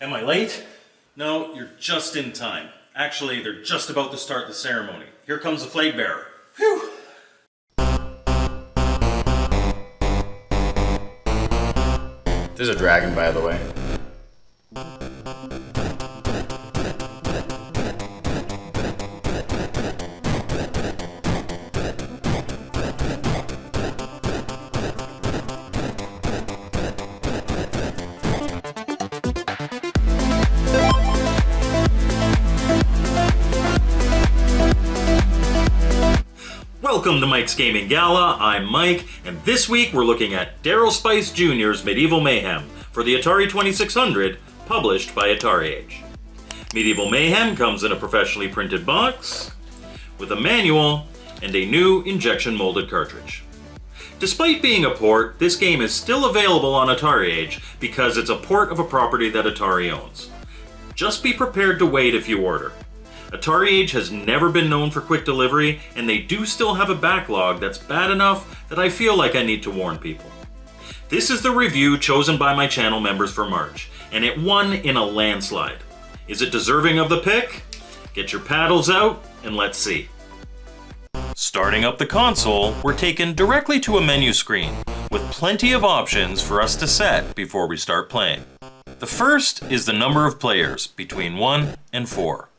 Am I late? No, you're just in time. Actually, they're just about to start the ceremony. Here comes the flag bearer. Phew! There's a dragon, by the way. Welcome to Mike's Gaming Gala. I'm Mike, and this week we're looking at Daryl Spice Jr.'s Medieval Mayhem for the Atari 2600, published by AtariAge. Medieval Mayhem comes in a professionally printed box with a manual and a new injection molded cartridge. Despite being a port, this game is still available on AtariAge because it's a port of a property that Atari owns. Just be prepared to wait if you order. AtariAge has never been known for quick delivery, and they do still have a backlog that's bad enough that I feel like I need to warn people. This is the review chosen by my channel members for March, and it won in a landslide. Is it deserving of the pick? Get your paddles out, and let's see. Starting up the console, we're taken directly to a menu screen, with plenty of options for us to set before we start playing. The first is the number of players, between 1 and 4.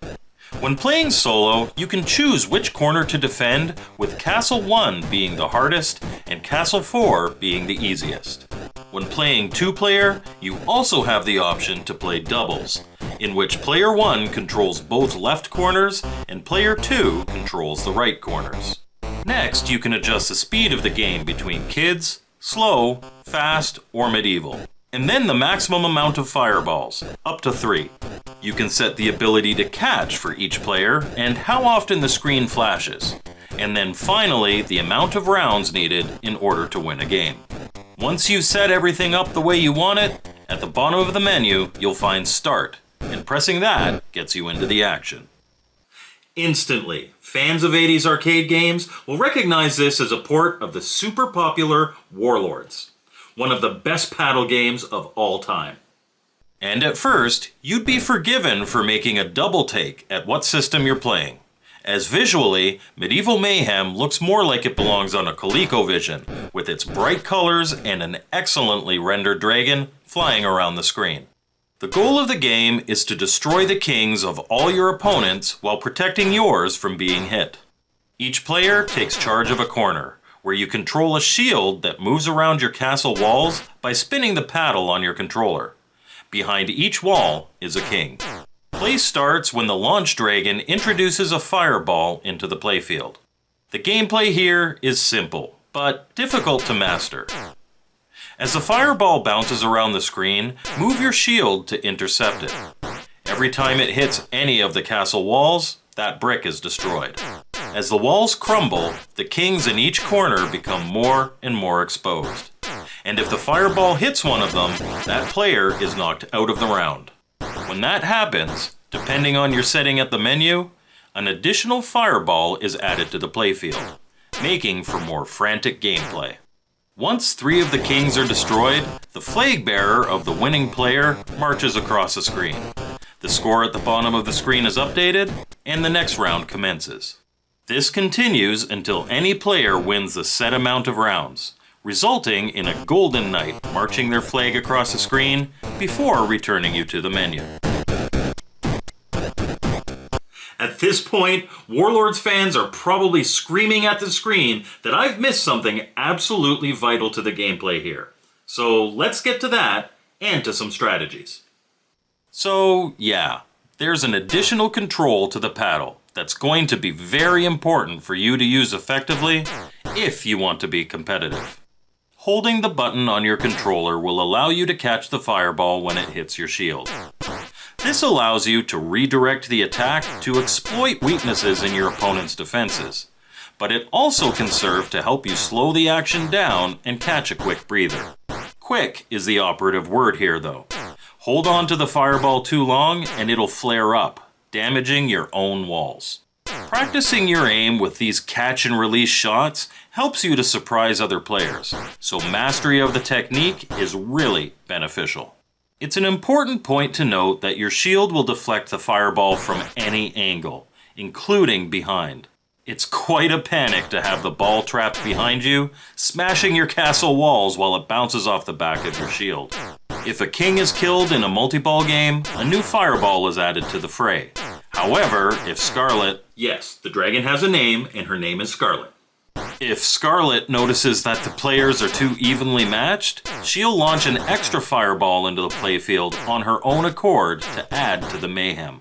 When playing solo, you can choose which corner to defend, with Castle 1 being the hardest and Castle 4 being the easiest. When playing 2-player, you also have the option to play doubles, in which player 1 controls both left corners and player 2 controls the right corners. Next, you can adjust the speed of the game between kids, slow, fast, or medieval. And then the maximum amount of fireballs, up to 3. You can set the ability to catch for each player and how often the screen flashes. And then finally, the amount of rounds needed in order to win a game. Once you've set everything up the way you want it, at the bottom of the menu, you'll find Start, and pressing that gets you into the action. Instantly, fans of 80s arcade games will recognize this as a port of the super popular Warlords, one of the best paddle games of all time. And at first, you'd be forgiven for making a double take at what system you're playing, as visually, Medieval Mayhem looks more like it belongs on a ColecoVision, with its bright colors and an excellently rendered dragon flying around the screen. The goal of the game is to destroy the kings of all your opponents while protecting yours from being hit. Each player takes charge of a corner, where you control a shield that moves around your castle walls by spinning the paddle on your controller. Behind each wall is a king. Play starts when the launch dragon introduces a fireball into the playfield. The gameplay here is simple, but difficult to master. As the fireball bounces around the screen, move your shield to intercept it. Every time it hits any of the castle walls, that brick is destroyed. As the walls crumble, the kings in each corner become more and more exposed. And if the fireball hits one of them, that player is knocked out of the round. When that happens, depending on your setting at the menu, an additional fireball is added to the playfield, making for more frantic gameplay. Once 3 of the kings are destroyed, the flag bearer of the winning player marches across the screen. The score at the bottom of the screen is updated, and the next round commences. This continues until any player wins the set amount of rounds, resulting in a golden knight marching their flag across the screen before returning you to the menu. At this point, Warlords fans are probably screaming at the screen that I've missed something absolutely vital to the gameplay here. So let's get to that and to some strategies. So yeah, there's an additional control to the paddle that's going to be very important for you to use effectively if you want to be competitive. Holding the button on your controller will allow you to catch the fireball when it hits your shield. This allows you to redirect the attack to exploit weaknesses in your opponent's defenses, but it also can serve to help you slow the action down and catch a quick breather. Quick is the operative word here though. Hold on to the fireball too long and it'll flare up, damaging your own walls. Practicing your aim with these catch and release shots helps you to surprise other players, so mastery of the technique is really beneficial. It's an important point to note that your shield will deflect the fireball from any angle, including behind. It's quite a panic to have the ball trapped behind you, smashing your castle walls while it bounces off the back of your shield. If a king is killed in a multi-ball game, a new fireball is added to the fray. However, if Scarlet... Yes, the dragon has a name, and her name is Scarlet. If Scarlet notices that the players are too evenly matched, she'll launch an extra fireball into the playfield on her own accord to add to the mayhem.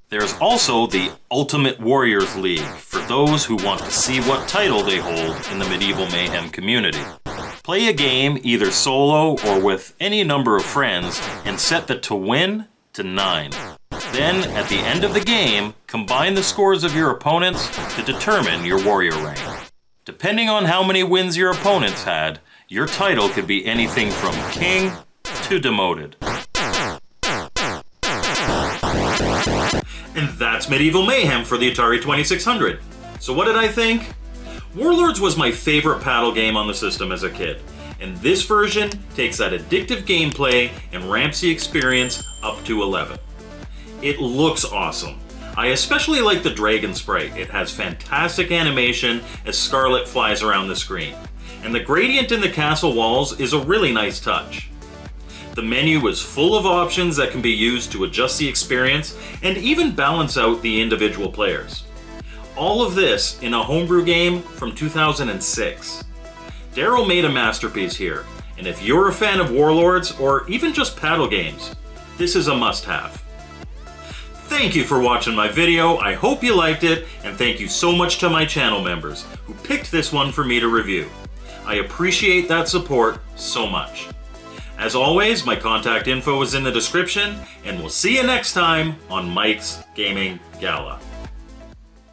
There's also the Ultimate Warriors League for those who want to see what title they hold in the Medieval Mayhem community. Play a game either solo or with any number of friends and set the to win to 9. Then, at the end of the game, combine the scores of your opponents to determine your warrior rank. Depending on how many wins your opponents had, your title could be anything from king to demoted. And that's Medieval Mayhem for the Atari 2600. So what did I think? Warlords was my favorite paddle game on the system as a kid, and this version takes that addictive gameplay and ramps the experience up to 11. It looks awesome. I especially like the dragon sprite. It has fantastic animation as Scarlet flies around the screen, and the gradient in the castle walls is a really nice touch. The menu is full of options that can be used to adjust the experience and even balance out the individual players. All of this in a homebrew game from 2006. Daryl made a masterpiece here, and if you're a fan of Warlords or even just paddle games, this is a must-have. Thank you for watching my video, I hope you liked it, and thank you so much to my channel members who picked this one for me to review. I appreciate that support so much. As always, my contact info is in the description, and we'll see you next time on Mike's Gaming Gala.